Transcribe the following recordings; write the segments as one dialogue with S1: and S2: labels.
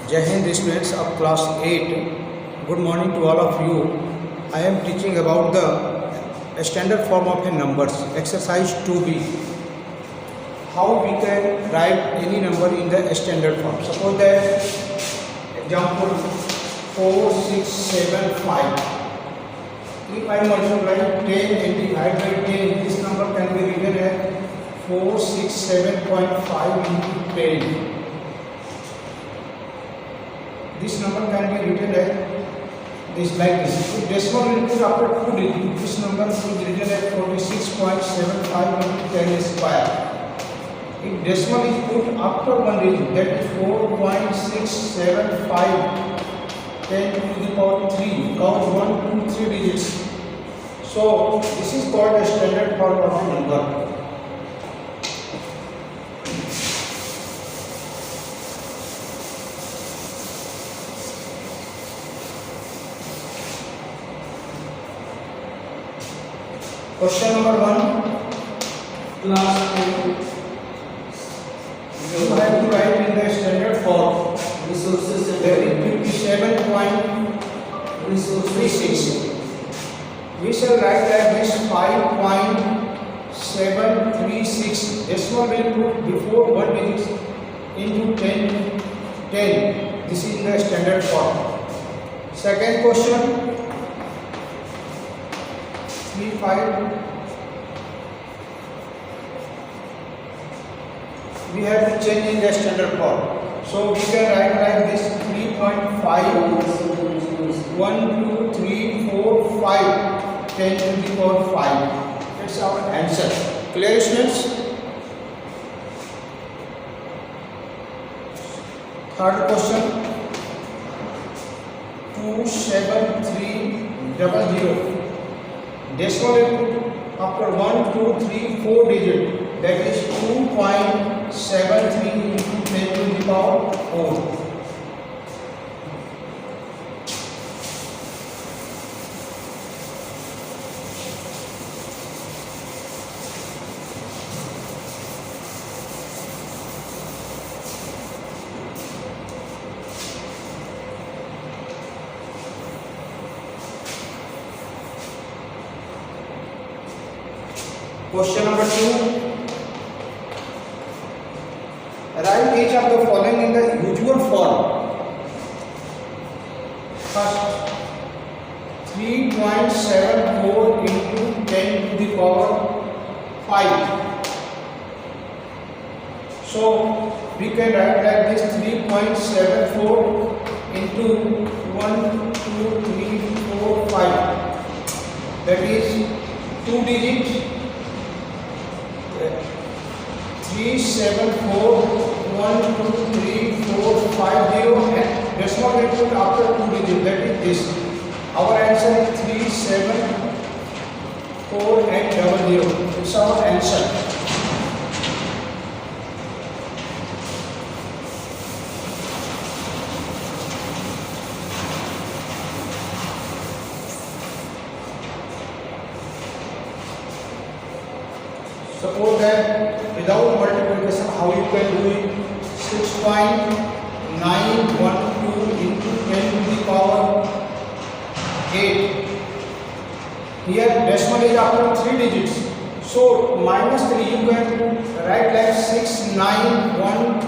S1: Jai Hind students of class 8. Good morning to all of you. I am teaching about the standard form of a numbers. Exercise 2b. How we can write any number in the standard form. Suppose that example 4, 6, 7, 5. If I multiply 10 and divide by 10, this number can be written as 467.5 into 10. This number can be written as this like this. If decimal will put after 2 digits, this number is written as 46.75 into 10 square. If decimal is put after 1 digit, that is 4.675 10 to the power 3. Count 1, 2, 3 digits. So this is called a standard form of a number. Question number 1, class 2. You have to write in the standard form. Resources that is 57.36. We shall write like this 5.736. Decimal will put before 1 digit into 10. This is the standard form. Second question. 3, 5. We have to change in the standard form. So we can write like this 3.5 1, 2, 3, 4, 5 10 to the power 5. That's our answer. Clear students? Third question 27300. Decimal input after 1, 2, 3, 4 digit, that is 2.73 into 10 to the power 4. Question number 2. Write each of the following in the usual form. First, 3.74 into 10 to the power 5. So we can write like this 3.74 into 1, 2, 3, 4, 5. That is 2 digits. 374123450 and decimal will put after 2 digits, that is this. Our answer is 37400. It's our answer. Suppose that without multiplication, how you can do it? 6.912 into 10 to the power 8. Here decimal is after 3 digits. So minus 3 you can write like 6912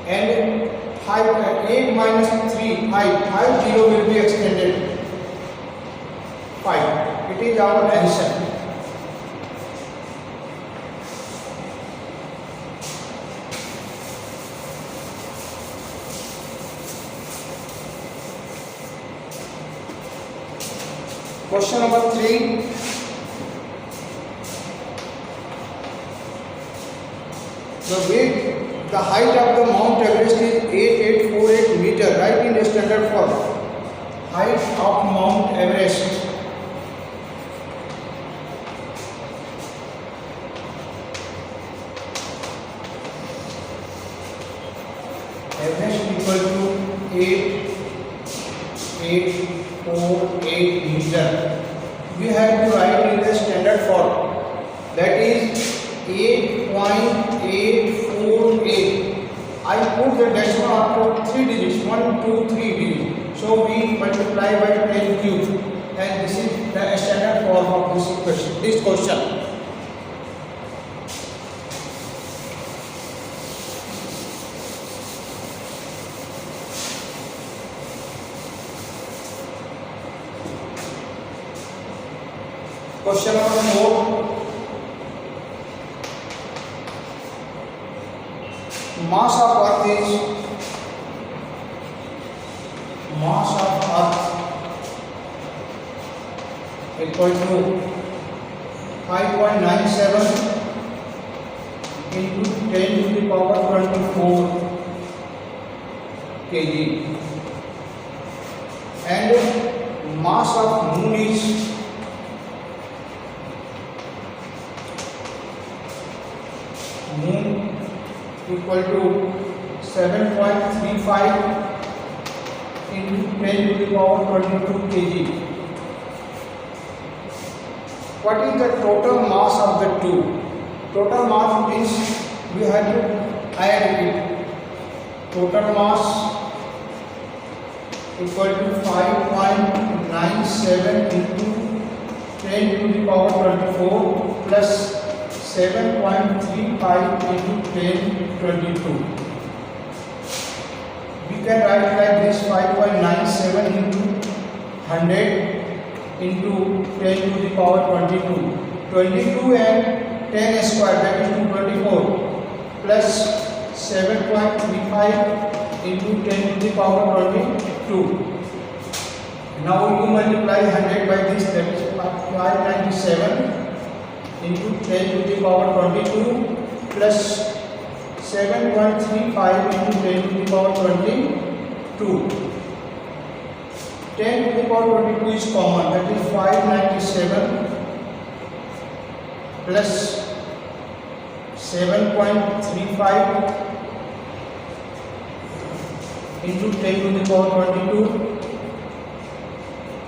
S1: and 8 minus 3 5 0 will be extended 5. It is our answer. Question number 3. The height of the Mount Everest is 8848 meter. Write in the standard form. Height of Mount Everest. Everest equal to 8848 meter. We have to write in the standard form. That is 8.84 4, 8. I put the decimal after 3 digits, 1, 2, 3 digits. So we multiply by 10 cube, and this is the standard form of this equation. This question. Question number 4. Mass of Earth equal to 5.97 into 10 to the power 24 kg, and mass of Moon is equal to 7.35 into 10 to the power 22 kg. What is the total mass of the two? Total mass means we have to add it. Total mass equal to 5.97 into 10 to the power 24 plus 7.35 into 10 22. We can write like this: 5.97 into 100 into 10 to the power 22. 22 and 10 square, that is 224, plus 7.35 into 10 to the power 22. Now you multiply 100 by this, that is 597 into 10 to the power 22 plus 7.35 into 10 to the power 22. 10 to the power 22 is common, that is 597 plus 7.35 into 10 to the power 22.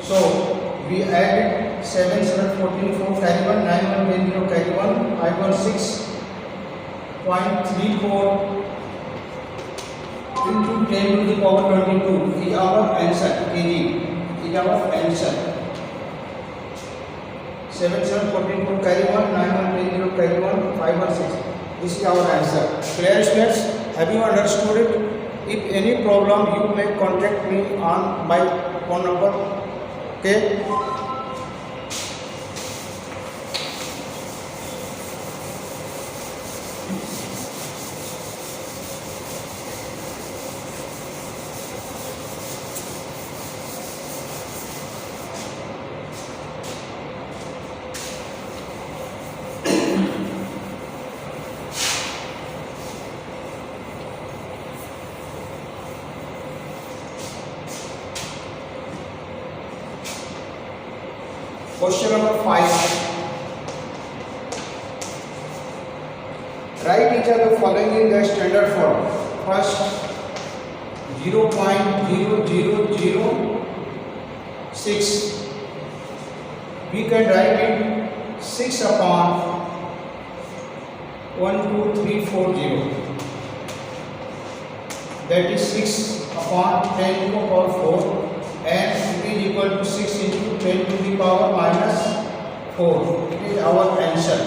S1: So we add 7, 7, 14, 4, carry 1, 9, 1, 10, 0, carry 1, 5, 1, 6.34 into 10 to the power 22 is our answer. kg is our answer. 7, 7, 14, 4, carry 1, 9, 1, 10, 0, carry 1, 5, 1, 6. This is our answer. Clear, students? Have you understood it? If any problem, you may contact me on my phone number. Okay? Question number 5. Write each of the following in the standard form. First, 0.0006. We can write it 6 upon 12340. That is 6 upon 10 to the power 4. And it is equal to 6 into 10 to the power minus 4. It is our answer.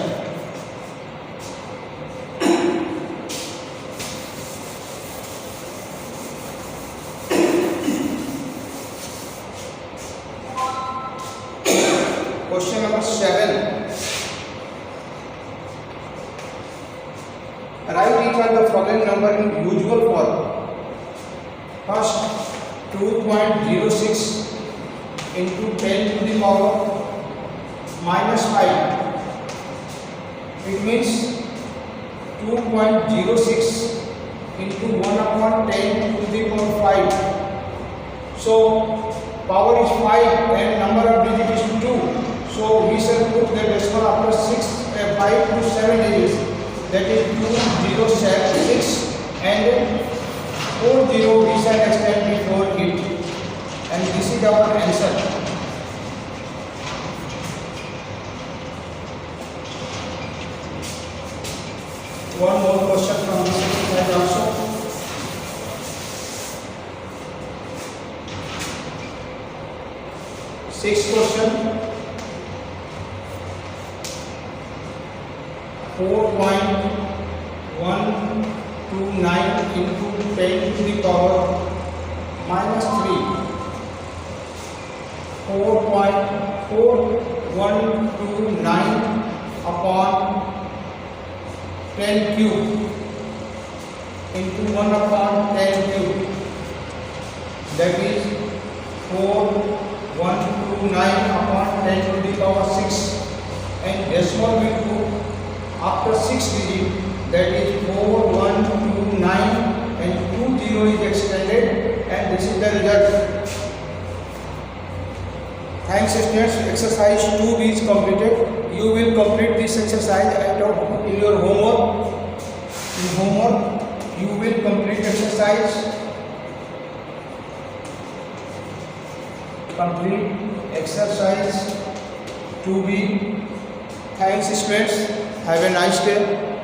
S1: Question number 7. Write each of the following number in usual form. First, 2.06 into 10 to the power minus 5. It means 2.06 into 1 upon 10 to the power 5. So power is 5 and number of digits is 2. So we shall put the decimal after 5 to 7 digits. That is 2076 and 40 we shall extend before it, and this is our answer. One more question from this Sixth question, 4.129 into 10 to the power minus 3. 4.4129 upon 10 cube into 1 upon 10 cube, that is 4129 upon 10 to the power 6, and decimal will go after 6 digit, that is 4129, and 20 is extended, and this is the result. Thanks students, exercise 2B is completed. You will complete this exercise in your homework. In homework, you will complete exercise. Complete exercise 2B. Thanks students. Have a nice day.